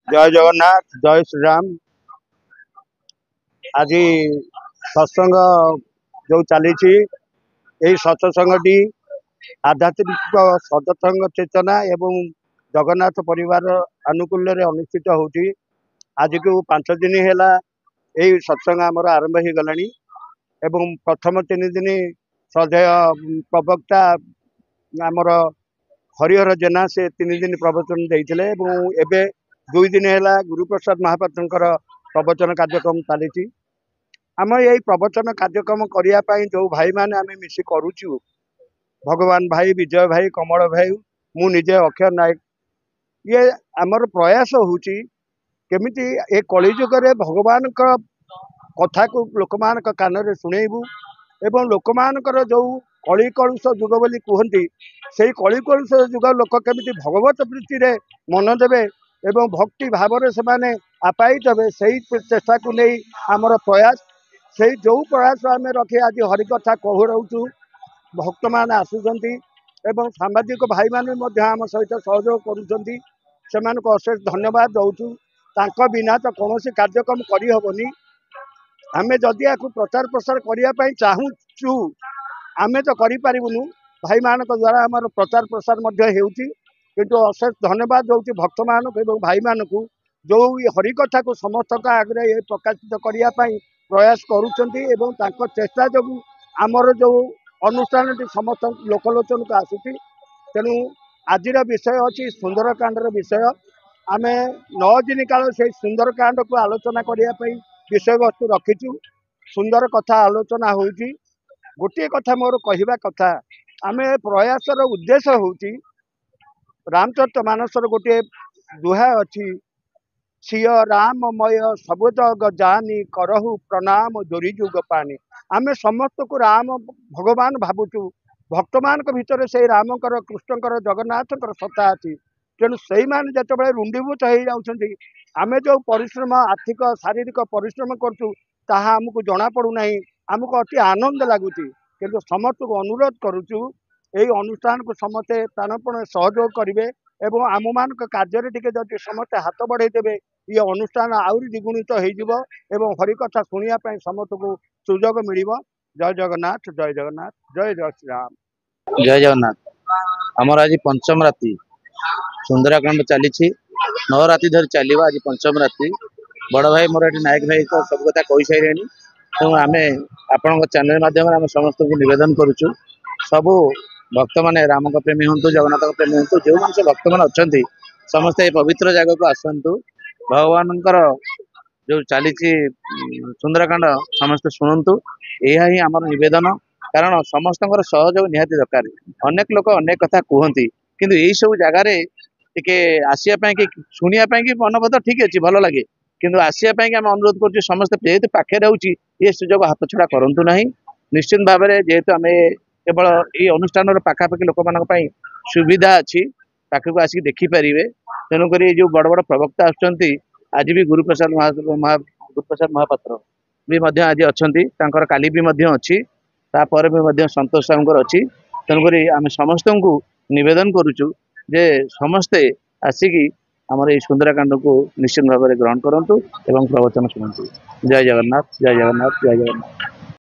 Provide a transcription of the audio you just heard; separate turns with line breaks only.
जय जगन्नाथ जय श्रीराम। आज सत्संग जो चली सत्संगटी आध्यात्मिक सत्संग चेतना एवं जगन्नाथ परिवार अनुकूल अनुष्ठित होती। आज को 5 दिन है यही सत्संग आमर आरंभ हो गला एवं प्रथम 3 दिन श्रद्धेय प्रवक्ता आमर हरिहर जेना से 3 दिन प्रवचन देते। एवं 2 दिन है गुरुप्रसाद महापात्र प्रवचन कार्यक्रम चली। आम यही प्रवचन कार्यक्रम करने जो भाई मैंने आम मिसी करुचु भगवान भाई विजय भाई कमल भाई मु निजे अक्षर नायक ये आमर प्रयास होची केमिति ए कलिजुग रे भगवान कथा को लोक मान कान रे शुणेबू एवं लोक मानकर जो कली कलुष जुग बोली कहती से कली कलुष जुग लोक केमिति भगवत प्रीति रे मन देवे एवं भक्ति भाव से माने आपाई देवे से चेष्टा को नहीं आमर प्रयास से जो प्रयास आम रखी आज हरिकथा कहू रोचु भक्त मान आसुंच एवं सामाजिक भाई मैंने आम सहित सहयोग करुँच अशेष धन्यवाद दौचु। तांको बिना तो कौन कार्यक्रम करहबनी आम जदि या प्रचार प्रसार करने चाहूँ आम तो करूँ भाई मान द्वारा आम प्रचार प्रसार किंतु अशेष धन्यवाद दौर भक्त मान भाई मान को जो हरिकथा को समस्त आगे प्रकाशित करने प्रयास करुँच चेष्टा जो आमर जो अनुष्ठान समस्त लोकलोचन को आसूँ। तेणु आज विषय अच्छी सुंदरकांडर विषय आम 9 दिन काल से सुंदरकांड को आलोचना करने विषय वस्तु रखीचु। सुंदर कथा आलोचना हो गोटे कथा मोर कहवा कथा आम प्रयासर उद्देश्य हूँ रामचरित मानसर गोटे दुहा अच्छी सिय राममय सब जग जानी करहु प्रणाम जोरी जुग पानी। आम समस्त को राम भगवान भावुचु भक्त मान भीतर से रामकर कृष्णकर जगन्नाथकर सत्ता अच्छी। तेणु से जिते रुंडीभूत हो जाती आम जो परिश्रम आर्थिक शारीरिक परिश्रम करूँ ताहा आमको जना पड़ूना आमको अति आनंद लगुच किंतु समस्त को अनुरोध करुचु यही अनुष्ठान को समस्ते प्राणपण सहयोग करेंगे एवं आम मान कार्य टी समस्ते हाथ बढ़े देवे ये अनुष्ठान आहरी द्विगुणित हो हरिकथा शुणा समस्त को सुजोग मिल। जय जगन्नाथ जय जगन्नाथ जय जय श्री राम।
जय जगन्नाथ। आमर आज पंचम राति सुंदरकांड चली 9 राति धरी चलो आज पंचम राति बड़ भाई मोर ये नायक भाई तो सब कथा कही सारे तेणु आम आपण चैनल माध्यम आम समस्त को निवेदन करुचु सबू भक्त मैंने राम प्रेमी हूँ जगन्नाथ प्रेमी हूँ जो man भक्त मैंने अच्छा समस्ते पवित्र जगह को आसतु भगवान जो चली सुंदरकांड समस्ते शुणु यह ही आम निवेदन कारण समस्त सहयोग निहाती दरकार। अनेक लोक अनेक कथा कहती किंतु यही सब जगार टे आसवाई कि शुणापी कि मनबोध ठीक अच्छे भल लगे किंतु आसवाई आम अनुरोध कर समस्त जेहेतु पाखे रही ये सुजोग हाथ छड़ा करूँ ना निश्चित भाव में जेहेतु आम केवल ये अनुष्ठान पाखापाखि लोक मान सुविधा अच्छी पाखक आसिक देखिपारे तेणुक जो बड़ बड़ प्रवक्ता आज भी गुरुप्रसाद महापात्र भी आज अच्छा काली भी अच्छी तापर भी संतोष साहूर अच्छी तेणुक आम समस्त को निवेदन करुचु जे समस्ते आसिकी आमर ये सुंदरकांड को निश्चित भाव में ग्रहण करूँ एवं प्रवचन शुणु। जय जगन्नाथ जय जगन्नाथ जय जगन्नाथ।